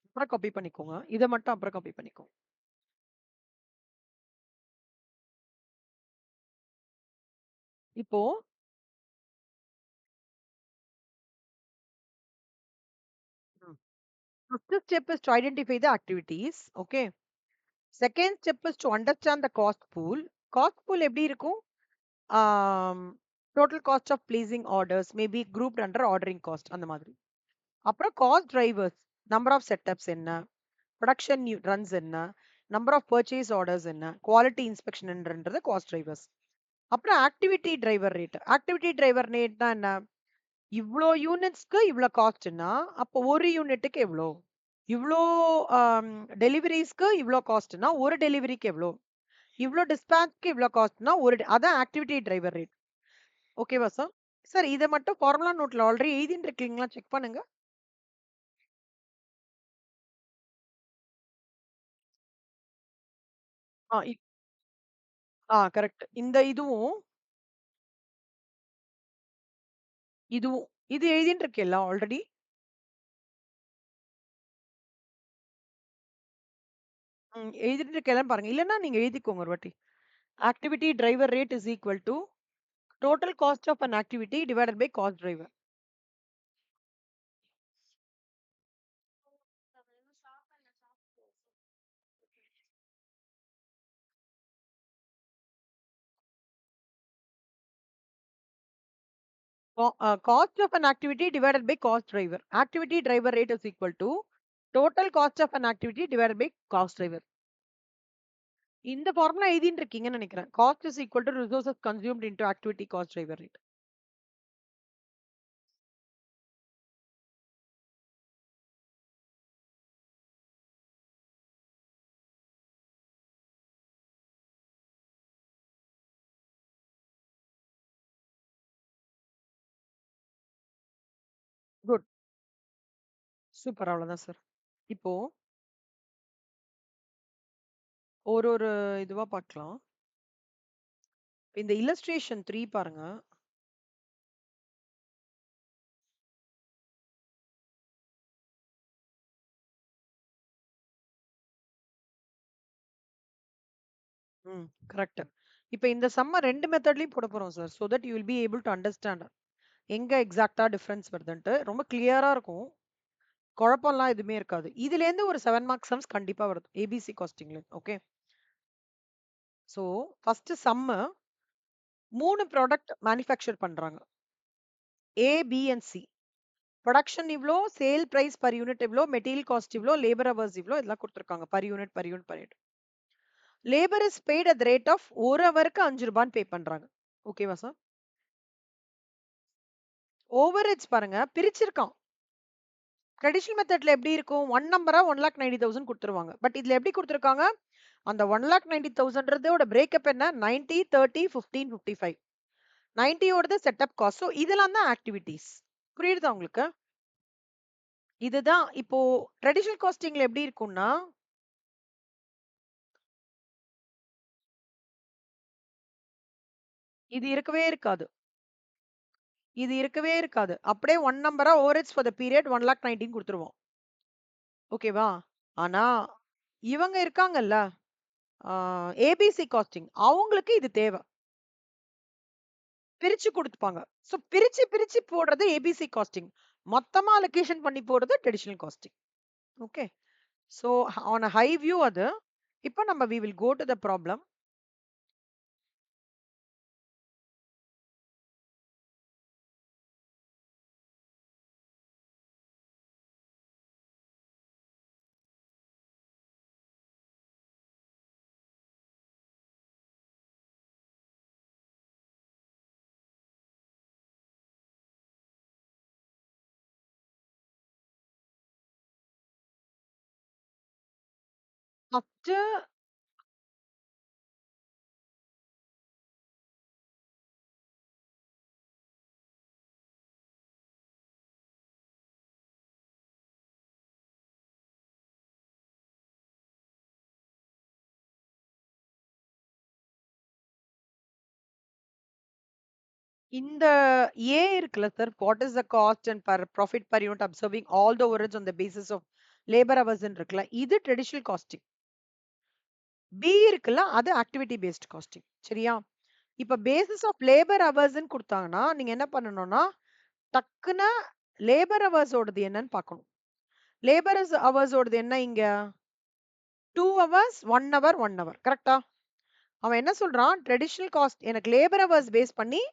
அப்புறம் காப்பி பண்ணிக்கோங்க. இத மட்டும் அப்புறம் காப்பி பண்ணிக்கோங்க. இப்போ ம். First step is to identify the activities. Okay. Second step is to understand the cost pool. Cost pool எப்படி இருக்கும்? ஆம், total cost of placing orders may be grouped under ordering cost அந்த மாதிரி. அப்புறம் cost drivers, number of setups என்ன, production runs என்ன, number of purchase orders என்ன, quality இன்ஸ்பெக்ஷன்ன்றது காஸ்ட் டிரைவர்ஸ். அப்புறம் activity driver rate. Activity driver ரேட்னா என்ன? இவ்ளோ யூனிட்ஸ்க்கு இவ்ளோ காஸ்ட்னா அப்போ ஒரு யூனிட்டுக்கு எவ்வளோ? இவ்ளோ டெலிவரீஸ்க்கு இவ்ளோ காஸ்ட்னா ஒரு டெலிவரிக்கு எவ்வளோ? இவ்ளோ டிஸ்பேட்ச்க்கு இவ்ளோ காஸ்ட்னா அதான் ஆக்டிவிட்டி டிரைவர் ரேட். ஓகேவா சார்? சார் இத மட்டும் ஃபார்முலா நோட்ல ஆல்ரெடி எழுதின்னு இருக்கீங்களா? செக் பண்ணுங்க. ஆ கரெக்ட். இதுவும் இது எழுதின்னு இருக்கேல்ல ஆல்ரெடி? எழுதிட்டு இருக்கேன்ல பாருங்க. இல்லன்னா நீங்க எழுதிக்கோங்க ஒரு வாட்டி. Activity driver rate is equal to total cost of an activity divided by cost driver. Cost of an activity divided by cost driver. Activity driver rate is equal to total cost of an activity divided by cost driver. இந்த formula எழுதிட்டு இருக்கீங்கன்னு நினைக்கிறேன். Cost is equal to resources consumed into activity cost driver rate. Good. Super அவ்வளவுதான் sir. இப்போ ஒரு இதுவா பார்க்கலாம். இந்த இல்லஸ்ட்ரேஷன் 3 பாருங்க. கரெக்ட். இப்ப இந்த சம்ம 2 மெத்தட்லயும் போட போறோம் sir. So that you will be able to understand எங்க எக்ஸாக்ட்டா டிஃபரன்ஸ் வருதுன்ட்டு. ரொம்ப கிளியரா இருக்கும். குழப்பம்லாம் எதுவுமே இருக்காது. இதுலேருந்து ஒரு 7 மார்க் சம்ஸ் கண்டிப்பா வருது. ஏபிசி காஸ்டிங்ல. Okay. So first sum 3 product manufacture பண்றாங்க. A, B and C. Production இவ்ளோ, சேல் பிரைஸ் பர் யூனிட் இவ்ளோ, மெட்டீரியல் காஸ்ட் இவ்ளோ, லேபர் ஹவர்ஸ் இவ்ளோ இதெல்லாம் கொடுத்துருக்காங்க. Per unit per unit per unit. Labour is paid at the rate of 1 ஹவருக்கு 5 ரூபான்னு பே பண்றாங்க. ஓகேவா சார்? ஓவர் ஹெட்ஸ் பாருங்க பிரிச்சிருக்கான். ட்ரெடிஷனல் மெத்தட்ல எப்படி இருக்கும்? 1 நம்பரா 1,90,000 குடுத்துருவாங்க. பட் இதுல எப்படி குடுத்துருக்காங்க? அந்த 1,90,000ன்றதோட பிரேக்கப் என்ன? 90, 30, 15, 55. 90 ஓடது செட்டப் காஸ்ட். ஸோ இதெல்லாம் தான் ஆக்டிவிட்டீஸ். புரியுதா உங்களுக்கு? இதுதான் இப்போ ட்ரெடிஷனல் காஸ்டிங்ல எப்படி இருக்கும்னா, இது இருக்கவே இருக்காது. இது இருக்கவே இருக்காது. அப்படியே 1 நம்பரா ஓவர்ஹெட்ஸ் ஃபார் த பீரியட் 1,90,000 குடுத்துருவோம். ஓகேவா? ஆனா, இவங்க இருக்காங்கல்ல, ஏபிசி காஸ்டிங் அவங்களுக்கு இது தேவ. பிரிச்சு குடுத்துப்பாங்க. சோ பிரிச்சு பிரிச்சு போடுறது ஏபிசி காஸ்டிங். மொத்தமா அலோகேஷன் பண்ணி போடுறது ட்ரெடிஷனல் காஸ்டிங். Okay. So on a high view அது. இப்போ நம்ம we will go to the problem. First இந்த A இருக்குல்ல sir, what is the cost and profit per unit absorbing all the overheads on the basis of labour ஹவர்ஸ்ன்னு இருக்குல்ல, இது traditional costing. B இருக்குல்ல, அது ஆக்டிவிட்டி பேஸ்ட் காஸ்டிங். சரியா? இப்ப basis of labour ஹவர்ஸ்ன்னு குடுத்தாங்கன்னா, நீங்க என்ன பண்ணணும்னா, டக்குன்னு லேபர் ஹவர்ஸோடது என்னன்னு பார்க்கணும். லேபர் ஹவர்ஸோடது என்ன இங்க? 2 ஹவர்ஸ், 1 ஹவர், 1 ஹவர். கரெக்ட்டா? அவன் என்ன சொல்றான்? ட்ரெடிஷனல் காஸ்ட் எனக்கு லேபர் ஹவர்ஸ் பேஸ் பண்ணி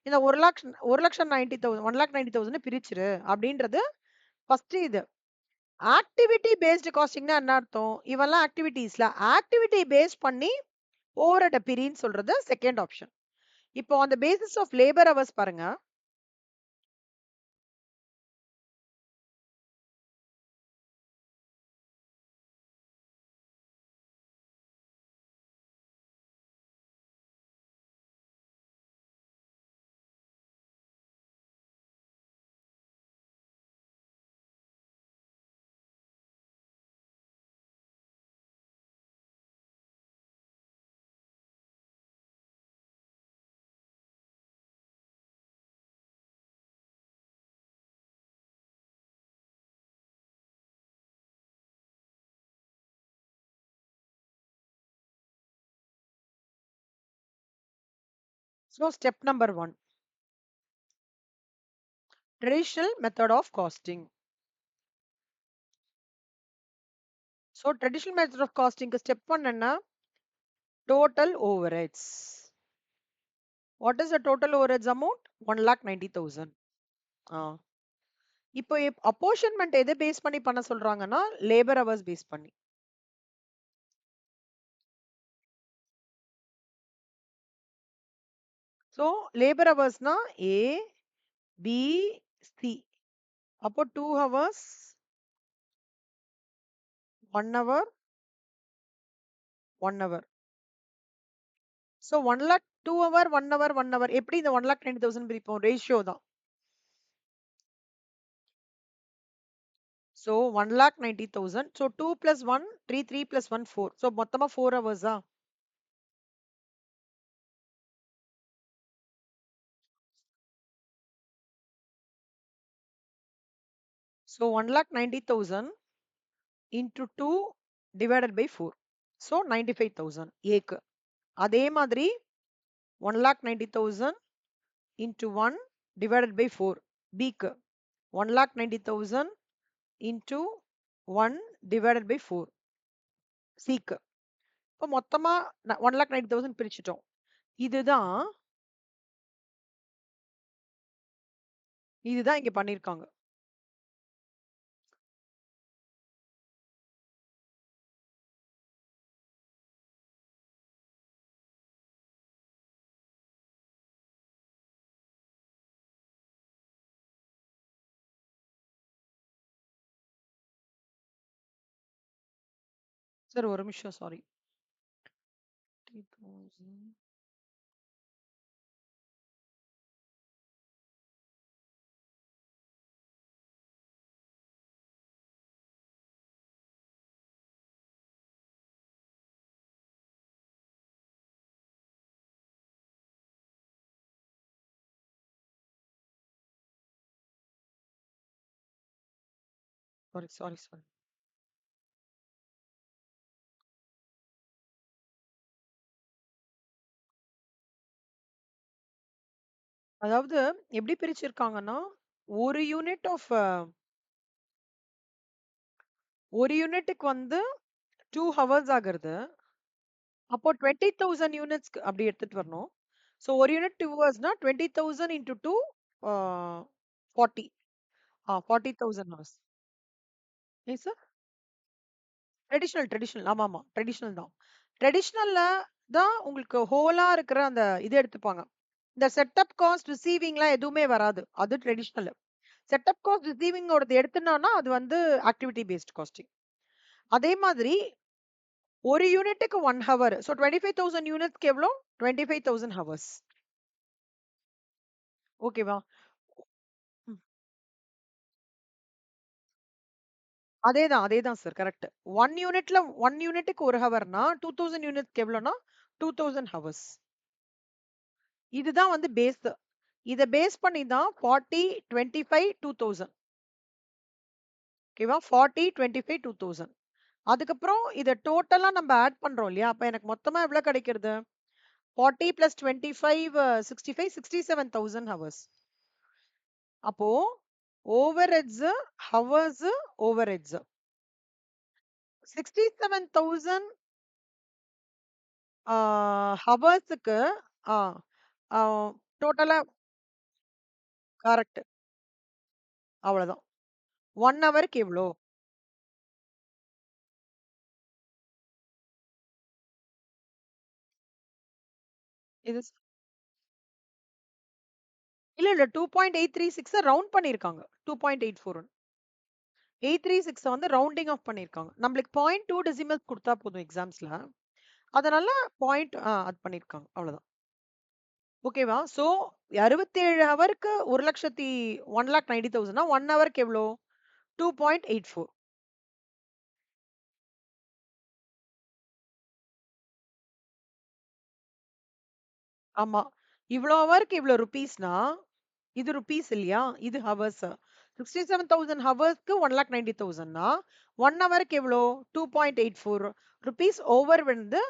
இந்த 1,90,000 1,90,000 பிரிச்சுரு அப்படின்றது ஃபர்ஸ்ட் இது. ஆக்டிவிட்டி பேஸ்டு காஸ்டிங்னா என்ன அர்த்தம்? இவெல்லாம் ஆக்டிவிட்டீஸ்ல ஆக்டிவிட்டி பேஸ் பண்ணி ஓவர்ஹெட் பிரின்னு சொல்றது செகண்ட் ஆப்ஷன். இப்போ அந்த பேசிஸ் ஆஃப் லேபர் ஹவர்ஸ் பாருங்க. So step number 1, traditional method of costing. So traditional method of costing step 1 என்ன? Total overheads. What is the total overheads amount? 1,90,000. இப்போ அப்போர்ஷன்மெண்ட் எது பேஸ் பண்ணி பண்ண சொல்றாங்கன்னா லேபர் ஹவர்ஸ் பேஸ் பண்ணி. ஸோ லேபர் ஹவர்ஸ்னா A B C. அப்போ 2 hours 1 hour 1 hour. So 1 lakh 2 hour 1 hour 1 hour எப்படி இந்த 1,90,000 பிரிப்போம்? ரேஷியோ தான். So 1,90,000. So 2 plus 1 3 3 plus 1 4. So மொத்தமா 4 ஹவர்ஸா? So 1,90,000 into 2 divided by 4. So 95,000 ஏக்கு. அதே மாதிரி 1,90,000 into 1 divided by 4 பிக்கு. 1,90,000 into 1 divided by 4 சிக்கு. இப்போ மொத்தமா 1,90,000 பிரிச்சுட்டோம். இதுதான் இதுதான் இங்க பண்ணிருக்காங்க. சார் ஒரு நிமிஷம் சாரி. 50,000. சாரி. அதாவது எப்படி பிரிச்சிருக்காங்கன்னா, ஒரு யூனிட் ஆஃப் ஒரு யூனிட்டுக்கு வந்து 2 ஹவர்ஸ் ஆகுறது. அப்போ 20,000 யூனிட்ஸ்க்கு அப்படி எடுத்துட்டு வரணும். ஸோ ஒரு யூனிட் 2 ஹவர்ஸ்னா 20,000 into 2 ஆ 40. 40,000 ஹவர்ஸ். ஏன் சார்? ட்ரெடிஷனல். ஆமாமா. ட்ரெடிஷனல் தான். ட்ரெடிஷனல்ல தான் உங்களுக்கு ஹோலா இருக்கிற அந்த இது எடுத்துப்பாங்க. இந்த செட்டப் காஸ்ட், ரிசீவிங்லாம் எதுவுமே வராது. அது ட்ரெடிஷனல். செட்டப் காஸ்ட், ரிசீவிங்கோடது எடுத்துனோம்னா அது வந்து ஆக்டிவிட்டி பேஸ்ட் காஸ்டிங். அதே மாதிரி ஒரு யூனிட்டுக்கு 1 ஹவர். ஸோ 25,000 யூனிட்ஸ்க்கு எவ்வளோ? 25,000 ஹவர்ஸ். ஓகேவா? ம். அதேதான் சார். கரெக்ட். 1 யூனிட்டுக்கு 1 ஹவர்னா 2,000 யூனிட்ஸ்க்கு எவ்வளோனா 2,000 ஹவர்ஸ். இதுதான் வந்து பேஸ். இத பேஸ் பண்ணி தான் 40, 25, 2000. ஓகேவா? 40, 25, 2000. அதுக்கப்புறம் இத டோட்டலா நம்ம ஆட் பண்றோம் இல்லையா? அப்ப எனக்கு மொத்தமா எவ்வளோ கிடைக்கிறது? 40 + 25 65 67,000 ஹவர்ஸ். அப்போ ஓவர்ஹெட்ஸ், ஹவர்ஸ், ஓவர்ஹெட்ஸ் 67,000 ஹவர்ஸ்க்கு ஆ ஆ டோட்டலா கரெக்ட். அவ்வளவுதான். 1 ஹவருக்கு எவ்வளோ? இது இல்ல 2.836 ரவுண்ட் பண்ணியிருக்காங்க. 2.841. 836 வந்து ரவுண்டிங் ஆஃப் பண்ணியிருக்காங்க. நம்மளுக்கு 0.2 டெசிமல்ஸ் குடுத்தா போதும் எக்ஸாம்ஸ்ல. அதனால பாயிண்ட் அது பண்ணியிருக்காங்க. அவ்வளவுதான். ஓகேவா? சோ 67 ஹவருக்கு 1,90,000னா 1 ஹவருக்கு எவ்வளோ? 2.84. ஆமா. இவ்ளோ ஹவருக்கு இவ்ளோ ரூபீஸ்னா, இது ரூபீஸ் இல்லையா? இது ஹவர்ஸ். 67,000 ஹவர்ஸ்க்கு 1,90,000னா 1 ஹவருக்கு எவ்வளோ? 2.84 ரூபீஸ் ஓவர் வந்து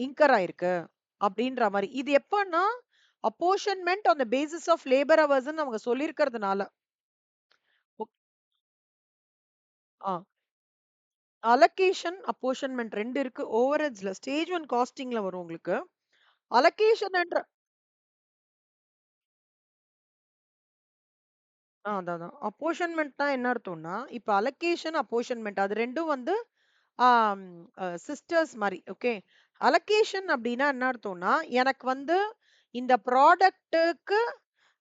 இன்கர் ஆயிருக்கு. அப்படின்ற மாரி. இது எப்பன்னா, apportionment on the basis of labour ஹவர்ஸ்ன்னு அவங்க சொல்லியிருக்கிறதுனால. ஒக் ஆ. அலோகேஷன், அப்போர்ஷன்மென்ட் 2 இருக்கு. ஓவர்ஹெட்ஸ்ல ஸ்டேஜ் 1 காஸ்டிங்ல வரும் உங்களுக்கு. அலோகேஷன்ன்ற அதான் அதான். அப்போர்ஷன்மென்ட்னா என்ன அர்த்தம்னா, இப்ப அலோகேஷன், அப்போர்ஷன்மென்ட் அது 2ம் வந்து ஆம் சிஸ்டர்ஸ் மாரி. ஓகே. அலோகேஷன் அப்டின்னா என்ன அர்த்தம்னா, எனக்கு வந்து இந்த ப்ராடக்ட்டுக்கு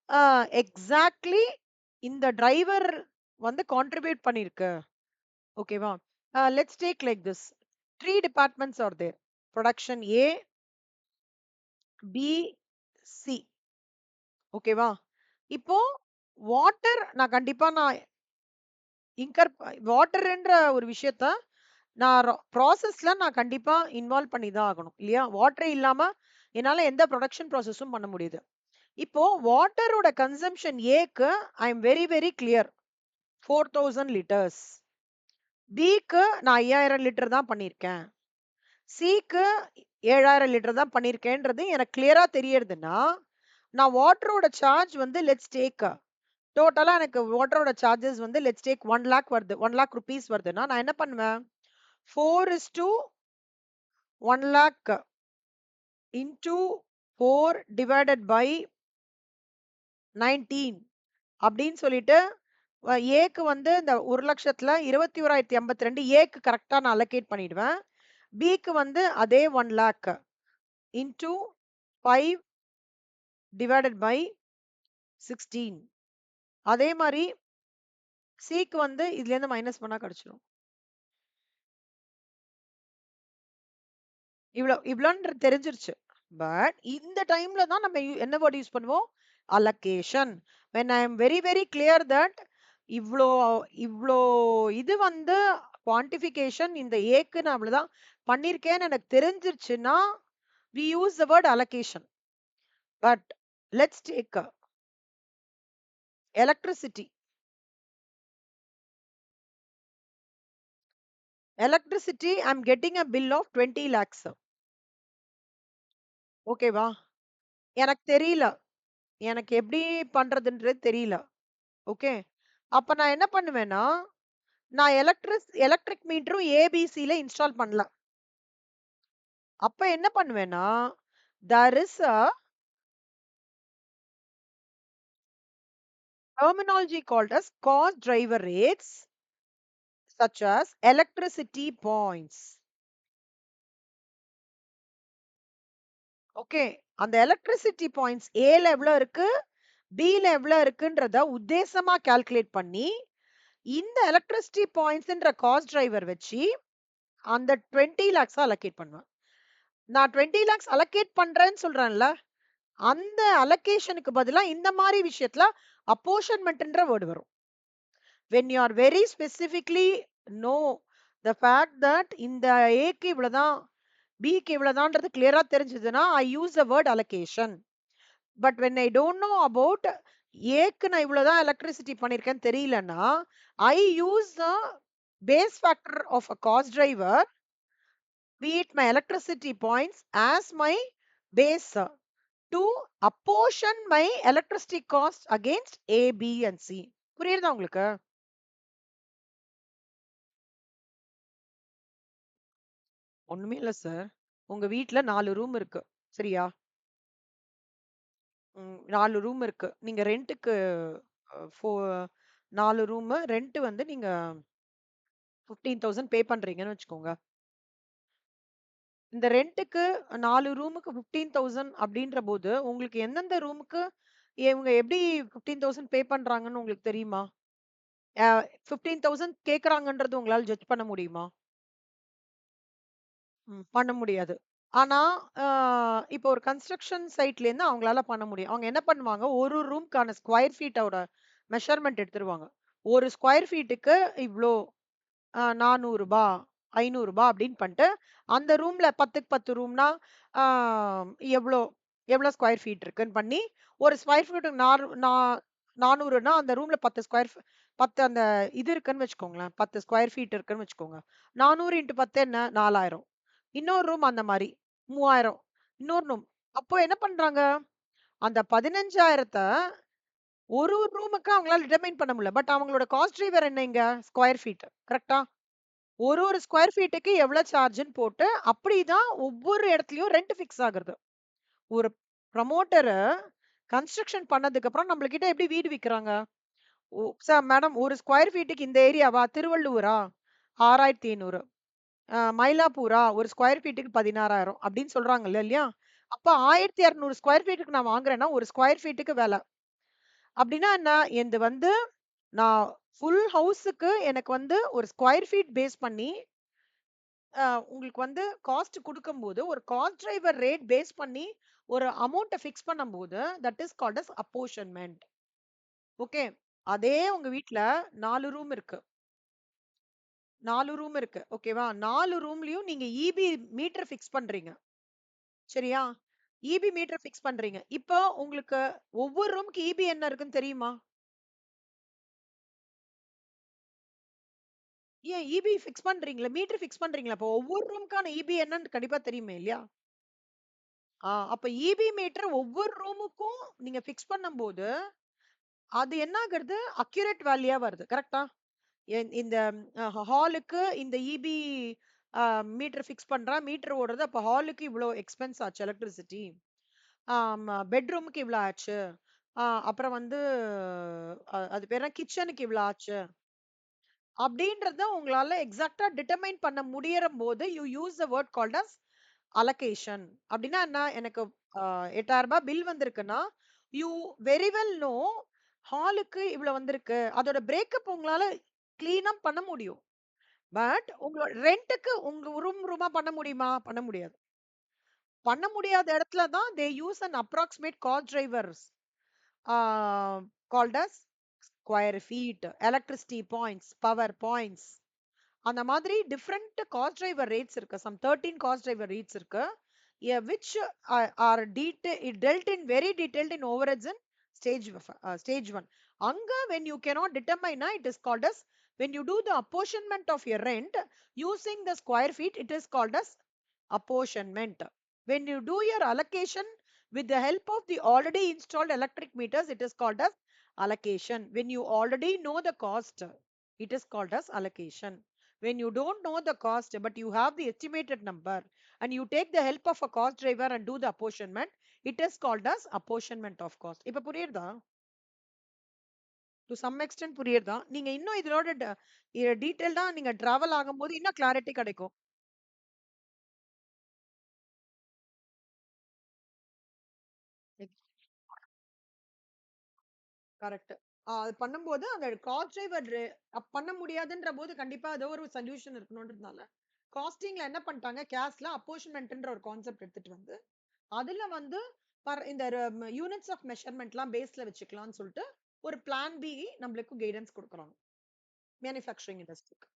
அ எக்ஸாக்ட்லி இந்த டிரைவர் வந்து கான்ட்ரிபியூட் பண்ணியிருக்கு. ஓகேவா? Let's take like this. 3 departments are there. Production A, B, C. ஓகேவா? இப்போ நான் கண்டிப்பா இன்கர் வாட்டர்ன்ற ஒரு விஷயத்த ப்ராசஸ்ல நான் கண்டிப்பா இன்வால்வ் பண்ணி தான் ஆகணும். இல்லையா? வாட்டர் இல்லாம என்னால எந்த புரொடக்ஷன் ப்ராசஸும் பண்ண முடியாது. இப்போ வாட்டரோட கன்சம்ப்ஷன் ஏக்கு I am very very clear. 4000 litres. பிக்கு நான் 5000 லிட்டர் தான் பண்ணியிருக்கேன். சிக்கு 7000 லிட்டர் தான் பண்ணியிருக்கேன்றது எனக்கு கிளியரா தெரியறதுன்னா, நான் வாட்டரோட சார்ஜ் வந்து லெட்ஸ் டேக் டோட்டலா எனக்கு வாட்டரோட சார்ஜஸ் வந்து லெட்ஸ் டேக் 1 லாக் வருது. 1 லாக் ரூபீஸ் வருதுன்னா, நான் என்ன பண்ணுவேன்? 4:1 லாக் இன்டூ 4 டிவைடட் பை 19 அப்படின்னு சொல்லிட்டு ஏக்கு வந்து இந்த 1,00,000ல 21,052 ஏக்கு கரெக்ட்டா நான் அலோகேட் பண்ணிடுவேன். பிக்கு வந்து அதே 1 லாக் இன்டூ 5 டிவைடட் பை 16. அதே மாரி சிக்கு வந்து இதுலேருந்து மைனஸ் பண்ணா கிடைச்சிரும். இவ்ளோன்றது தெரிஞ்சிருச்சு. பட் இந்த டைம்ல தான் நம்ம என்ன வேர்ட் யூஸ் பண்ணுவோம்? Allocation. When I am very very clear that இவ்ளோ இவ்ளோ இது வந்து குவான்டிஃபிகேஷன் இந்த ஏக்கு நான் அவ்வளவுதான் பண்ணியிருக்கேன்னு எனக்கு தெரிஞ்சிருச்சுன்னா, we use the word allocation. But let's take electricity. Electricity, I'm getting a bill of 20 lakhs. ஓகேவா? எனக்கு தெரியல. எனக்கு எப்படி பண்றதுன்றது தெரியல. ஓகே. அப்ப நான் என்ன பண்ணுவேன்னா, நான் எலக்ட்ரிக் மீட்டரும் ஏபிசில இன்ஸ்டால் பண்ணல. அப்ப என்ன பண்ணுவேன்னா, there is a terminology called as cost driver rates such as electricity points. Okay. அந்த எலக்ட்ரிசிட்டி பாயிண்ட்ஸ் ஏல எவ்வளோ இருக்கு? பில எவ்வளோ இருக்குன்றத உத்தேசமா கால்குலேட் பண்ணி, இந்த எலக்ட்ரிசிட்டி பாயிண்ட்ஸ்ன்ற காஸ்ட் டிரைவர் வச்சு, அந்த 20 லாக்ஸ அலோகேட் பண்ணுவேன். நான் 20 லாக்ஸ் அலோகேட் பண்றேன்னு சொல்றேன்ல, அந்த அலோகேஷனுக்கு பதிலா இந்த மாரி விஷயத்துல அப்போர்ஷன்மென்ட்ன்ற வேர்ட் வரும். when you are very specifically know the fact that இந்த ஏக்கு இவ்வளவுதான், பிக்கு இவ்வளவுதான்றது கிளியரா தெரிஞ்சதுன்னா, I use the word allocation. But when I don't know about ஏக்கு நான் இவ்வளவுதான் எலக்ட்ரிசிட்டி பண்ணிருக்கேன்னு தெரியலன்னா, I use the base factor of a cost driver, be it my electricity points as my base to apportion my electricity cost against A, B and C. புரியுதா உங்களுக்கு? ஒண்ணுமே இல்ல sir. உங்க வீட்ல 4 ரூம் இருக்கு. சரியா? 4 ரூம் இருக்கு. நீங்க ரென்ட்க்கு ஃபோ 4 ரூமு ரென்ட் வந்து நீங்க 15,000 பே பண்றீங்கன்னு வச்சுக்கோங்க. இந்த ரென்ட்க்கு 4 ரூமுக்கு 15,000 அப்படின்றபோது, உங்களுக்கு எந்தெந்த ரூமுக்கு இவங்க எப்படி 15,000 பே பண்றாங்கன்னு உங்களுக்கு தெரியுமா? 15,000 கேட்கறாங்கன்றது உங்களால ஜட்ஜ் பண்ண முடியுமா? பண்ண முடியாது. ஆனா, அ இப்போ ஒரு கன்ஸ்ட்ரக்ஷன் சைட்லேருந்து அவங்களால பண்ண முடியும். அவங்க என்ன பண்ணுவாங்க, ஒரு ரூம்க்கான ஸ்கொயர் ஃபீட்டோட மெஷர்மென்ட் எடுத்துருவாங்க. ஒரு ஸ்கொயர் ஃபீட்டுக்கு இவ்ளோ ரூ. 400 ரூ. 500 அப்படின்னு பண்ணிட்டு, அந்த ரூம்ல 10க்கு 10 ரூம்னா, ஆ எவ்ளோ எவ்ளோ ஸ்கொயர் ஃபீட் இருக்குன்னு பண்ணி, ஒரு ஸ்கொயர் ஃபீட்டுக்கு 400ன்னா அந்த ரூம்ல 10 10 அந்த இது இருக்குன்னு வச்சுக்கோங்களேன். 10 ஸ்கொயர் ஃபீட் இருக்குன்னு வச்சுக்கோங்க. 400 இன்டு 10 என்ன? 4000. இன்னொரு ரூம் அந்த மாரி 3000. இன்னொரு ரூம். அப்போ என்ன பண்றாங்க? அந்த 15,000த்த ஒரு ஒரு ரூமுக்கு அவங்களால டிட்டர்மைன் பண்ண முடியல. பட் அவங்களோட காஸ்ட் டிரைவர் என்ன இங்க? Square feet. கரெக்ட்டா? ஒரு ஒரு ஸ்கொயர் ஃபீட்டுக்கு எவ்வளோ சார்ஜ்ன்னு போட்டு, அப்படிதான் ஒவ்வொரு இடத்துலயும் ரெண்ட் ஃபிக்ஸ் ஆகுறது. ஒரு ப்ரமோட்டரு கன்ஸ்ட்ரக்ஷன் பண்ணதுக்கு அப்புறம் நம்மளுகிட்ட எப்படி வீடு விக்கிறாங்க? சார் மேடம் ஒரு ஸ்கொயர் ஃபீட்டுக்கு இந்த ஏரியாவா? திருவள்ளூரா? 6,500. மயிலாப்பூரா? ஒரு ஸ்கொயர் ஃபீட்டுக்கு 16,000 அப்படின்னு சொல்றாங்கல்ல இல்லையா? அப்ப 1,200 ஸ்கொயர் ஃபீட்டுக்கு நான் வாங்குறேன்னா, ஒரு ஸ்கொயர் ஃபீட்டுக்கு விலை. அப்படின்னா என்ன? என்து வந்து நான் ஃபுல் ஹவுஸுக்கு எனக்கு வந்து ஒரு ஸ்கொயர் ஃபீட் பேஸ் பண்ணி உங்களுக்கு வந்து காஸ்ட் குடுக்கும்போது, ஒரு காஸ்ட் டிரைவர் ரேட் பேஸ் பண்ணி ஒரு அமௌண்ட்ட ஃபிக்ஸ் பண்ணும்போது, that is called as apportionment. Okay. அதே உங்க வீட்ல 4 ரூம் இருக்கு. 4 ரூம் இருக்கு. ஓகேவா? 4 ரூம்லயும் நீங்க ஈபி மீட்டர் ஃபிக்ஸ் பண்றீங்க. சரியா? ஈபி மீட்டர் ஃபிக்ஸ் பண்றீங்க. இப்போ உங்களுக்கு ஒவ்வொரு ரூம்க்கு ஈபி என்ன இருக்குன்னு தெரியுமா? ஏன் ஈபி ஃபிக்ஸ் பண்றீங்கல்ல, மீட்டர் ஃபிக்ஸ் பண்றீங்கல்ல, அப்போ ஒவ்வொரு ரூம்க்கான ஈபி என்னன்னு கண்டிப்பா தெரியுமே இல்லையா? அப்ப ஈபி மீட்டர் ஒவ்வொரு ரூமுக்கும் நீங்க ஃபிக்ஸ் பண்ணும்போது, அது என்ன ஆகுறது? அக்யூரேட் வேல்யூயா வருது. கரெக்ட்டா? இந்த ஹாலுக்கு இந்த ஈபி மீட்டர் ஃபிக்ஸ் பண்றேன். மீட்டர் ஓடுறது. அப்ப ஹாலுக்கு இவ்ளோ எக்ஸ்பென்ஸ் ஆச்சு எலக்ட்ரிசிட்டி. பெட்ரூமுக்கு இவ்ளோ ஆச்சு. அ அப்புறம் வந்து அது பேர் என்ன? கிட்சனுக்கு இவ்ளோ ஆச்சு. அப்படின்றத உங்களால எக்ஸாக்ட்டா டிட்டர்மைன் பண்ண முடியறம்போது, you use the word called as allocation. அப்படின்னா என்ன? எனக்கு அ ரூ. 8,000 பில் வந்திருக்குன்னா, யூ வெரி வெல் நோ ஹாலுக்கு இவ்வளோ வந்திருக்கு. அதோட பிரேக்கப் உங்களால கிளீனா பண்ண முடியும். பட் உங்களோட ரென்ட்க்கு உங்க ரூமா பண்ண முடியுமா? பண்ண முடியாது. பண்ண முடியாத இடத்துல தான் they use an approximate cost drivers are called as square feet, electricity points, power points. அந்த மாதிரி டிஃபரெண்ட் காஸ்ட் டிரைவர் ரேட்ஸ் இருக்கு. சம் 13 காஸ்ட் டிரைவர் ரேட்ஸ் இருக்கு. which are dealt in very detailed in overheads in stage 1. அங்க when you cannot determine, it is called as when you do the apportionment of your rent using the square feet, it is called as apportionment. When you do your allocation with the help of the already installed electric meters, it is called as allocation. When you already know the cost, it is called as allocation. When you don't know the cost but you have the estimated number and you take the help of a cost driver and do the apportionment, it is called as apportionment of cost. இப்ப புரியுதா? To some extent புரியுதா? நீங்க இன்னும் இதோட டீடைல்டா நீங்க travel ஆகும்போது இன்னும் clarity கிடைக்கும். கரெக்ட். அது பண்ணும்போது அந்த காஸ்ட் டிரைவர் பண்ண முடியாதுன்ற போது கண்டிப்பா ஏதோ ஒரு சொல்யூஷன் இருக்கணும்ன்றதுனால காஸ்டிங்ல என்ன பண்ணிட்டாங்க, கேஸ்ல அப்போர்ஷன்மெண்ட்ன்ற ஒரு கான்செப்ட் எடுத்துட்டு வந்து அதுல வந்து இந்த யூனிட்ஸ் ஆஃப் மெஷர்மெண்ட்லாம் பேஸ்ல வச்சுக்கலாம்னு சொல்லிட்டு ஒரு பிளான் பி நம்மளுக்கு கைடன்ஸ் கொடுக்குறாங்க மேனுஃபேக்சரிங் இண்டஸ்ட்ரிக்கு.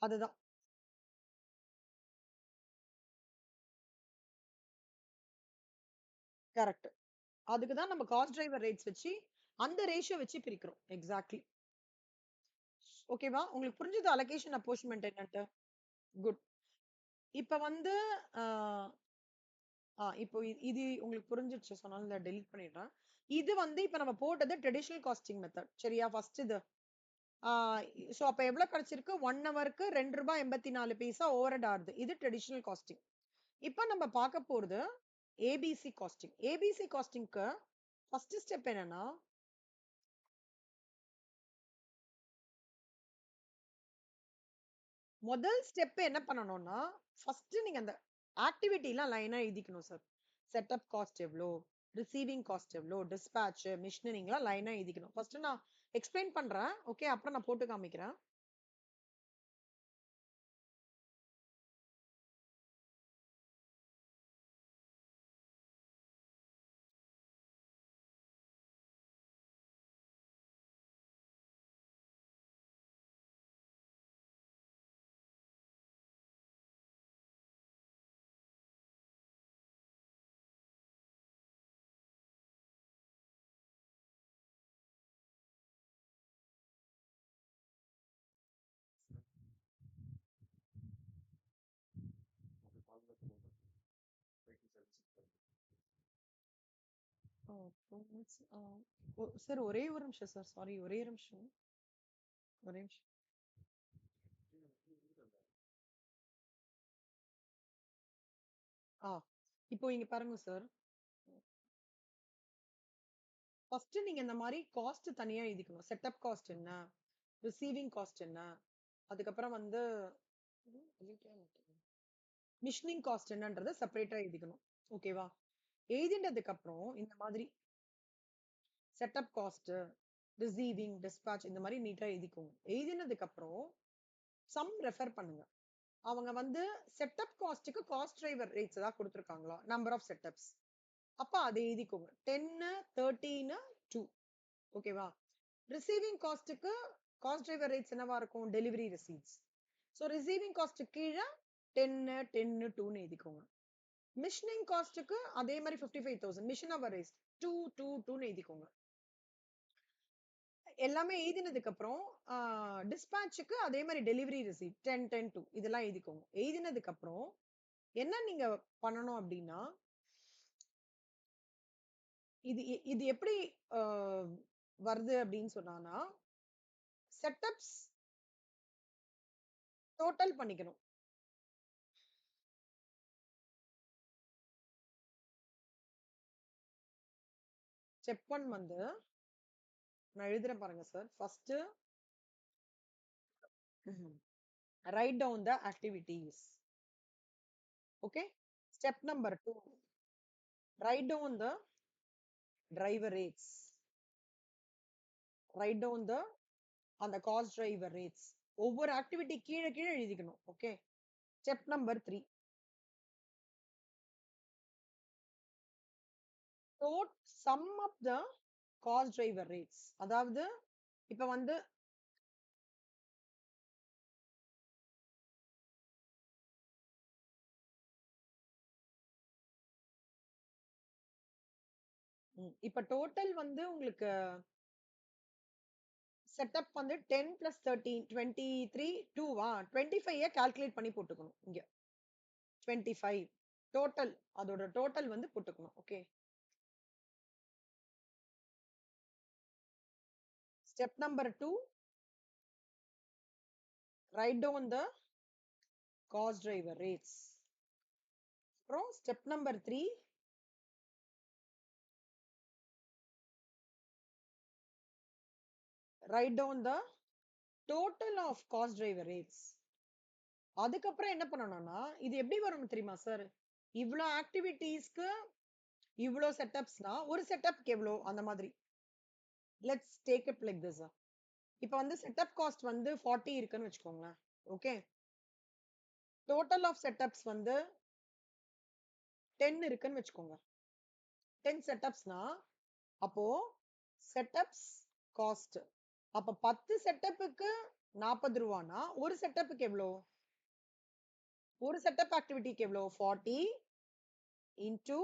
அதுதான். கரெக்ட். அதுக்கு தான் நம்ம காஸ்ட் டிரைவர் ரேட்ஸ் வச்சு அந்த ரேஷியோ வச்சு பிரிக்கிறோம். எக்ஸாக்ட்லி. ஓகேவா? உங்களுக்கு புரிஞ்சது அலோகேஷன் அப்போர்ஷன்மென்ட் என்னன்ட்டு? குட். இப்ப வந்து ஆ இப்போ இது உங்களுக்கு புரிஞ்சிருச்சு சொன்னாலும் இத டெலீட் பண்ணிடுறேன். இது வந்து இப்ப நம்ம போட்டது ட்ரெடிஷனல் காஸ்டிங் மெத்தட். சரியா? ஃபர்ஸ்ட் இது. ஆ சோ அப்ப எவ்வளவு கிடைச்சிருக்கு? 1 ஹவருக்கு ரூ. 2.84 ஓவர்ஹெட் ஆகுது. இது ட்ரெடிஷனல் காஸ்டிங். இப்ப நம்ம பார்க்க போறது ஏபிசி காஸ்டிங். ஏபிசி காஸ்டிங்க்கு ஃபர்ஸ்ட் ஸ்டெப் என்னன்னா, முதல் ஸ்டெப் என்ன பண்ணணும்னா, ஃபர்ஸ்ட் நீங்க அந்த ஆக்டிவிட்டிலாம் லைனா எழுதிக்கணும் சார். செட்டப் காஸ்ட் எவ்ளோ? ரிசீவிங் காஸ்ட் எவ்ளோ? டிஸ்பேட்ச், மிஷினரிங்லாம் லைனா எழுதிக்கணும். ஃபர்ஸ்ட் நான் எக்ஸ்பிளைன் பண்றேன். ஓகே. அப்புறம் நான் போட்டு காமிக்கிறேன். ஓ 2 மினிட்ஸ். சார் ஒரே ஒரு நிமிஷம் சார். சாரி ஒரே ஒரு நிமிஷம். ஒரே நிமிஷம். ஆ இப்போ இங்க பாருங்க சார். ஃபர்ஸ்ட் நீங்க இந்த மாரி காஸ்ட் தனியா எழுதிக்கணும். செட்டப் காஸ்ட் என்ன? ரிசீவிங் காஸ்ட் என்ன? அதுக்கப்புறம் வந்து மிஷினிங் காஸ்ட் என்னன்றத செப்பரேட்டா எழுதிக்கணும். ஓகேவா? எழுதினதுக்கு அப்புறம் இந்த மாதிரி செட்டப் காஸ்ட், ரிசீவிங், டிஸ்பேட்ச் இந்த மாதிரி நீட்டா எழுதிக்கோங்க. எழுதினதுக்கு அப்புறம் சம் ரெஃபர் பண்ணுங்க. அவங்க வந்து செட்டப் காஸ்ட்டுக்கு காஸ்ட் டிரைவர் ரேட்ஸ் ஏதாவது கொடுத்துருக்காங்களா? Number of setups. அப்ப அதை எழுதிக்கோங்க. 10, 13, 2. ஓகேவா? ரிசீவிங் காஸ்ட்டுக்கு காஸ்ட் டிரைவர் ரேட்ஸ் என்னவா இருக்கும்? Delivery receipts. So receiving cost கீழே 10, 10, 2ன்னு எழுதிக்கோங்க. மிஷினிங் காஸ்ட்டுக்கு அதே மாதிரி 55,000. மிஷின் அவர் ரேஸ் 2, 2, 2ன்னு எழுதிக்கோங்க. எல்லாமே எழுதினதுக்கு அப்புறம் டிஸ்பேட்சுக்கு அதே மாதிரி டெலிவரி ரிசீட் 10, 10, 2 இதெல்லாம் எழுதிக்கோங்க. எழுதினதுக்கு அப்புறம் என்ன நீங்க பண்ணணும் அப்படின்னா, இது எப்படி வருது அப்படின்னு சொன்னானா, செட்டப்ஸ் டோட்டல் பண்ணிக்கணும். ஸ்டெப் 1 வந்து நான் எழுதுறேன் பாருங்க sir. First write down the activities. Okay. Step number 2, write down the driver rates. Write down the on the cost driver rates. ஒவ்வொரு ஆக்டிவிட்டி கீழே கீழே எழுதிக்கணும். Okay. Step number 3, note sum of the cost driver rates. அதாவது இப்ப வந்து இப்ப total வந்து உங்களுக்கு செட்டப் வந்து 10 பிளஸ் 13 23 2வா 25 கால்குலேட் பண்ணி போட்டுக்கணும். இங்க 25 டோட்டல், அதோட டோட்டல் வந்து போட்டுக்கணும். Okay. Step number 2, write down the cost driver rates. அப்புறம் step number 3, write down the total of cost driver rates. அதுக்கப்புறம் என்ன பண்ணணும்னா, இது எப்படி வரும் தெரியுமா சார்? இவ்ளோ ஆக்டிவிட்டீஸ்க்கு இவ்ளோ செட்டப்ஸ்னா ஒரு செட்டப்க்கு எவ்வளோ அந்த மாதிரி. Let's take it like this. இப்ப வந்து செட்டப் காஸ்ட் வந்து 40 இருக்குன்னு வச்சுக்கோங்களேன். ஓகே. டோட்டல் ஆஃப் செட்டப்ஸ் வந்து 10 இருக்குன்னு வச்சுக்கோங்க. 10 செட்டப்ஸ்னா அப்போ செட்டப்ஸ் காஸ்ட் அப்ப 10 செட்டப்புக்கு 40 ரூபானா ஒரு செட்டப்புக்கு எவ்வளோ? ஒரு செட்டப் ஆக்டிவிட்டிக்கு எவ்வளோ? 40 into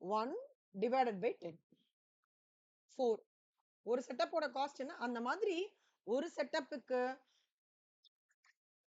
1 டிவைடட் பை 10 4 ஒரு செட்டப்போட காஸ்ட் என்ன அந்த மாதிரி ஒரு செட்டப்புக்கு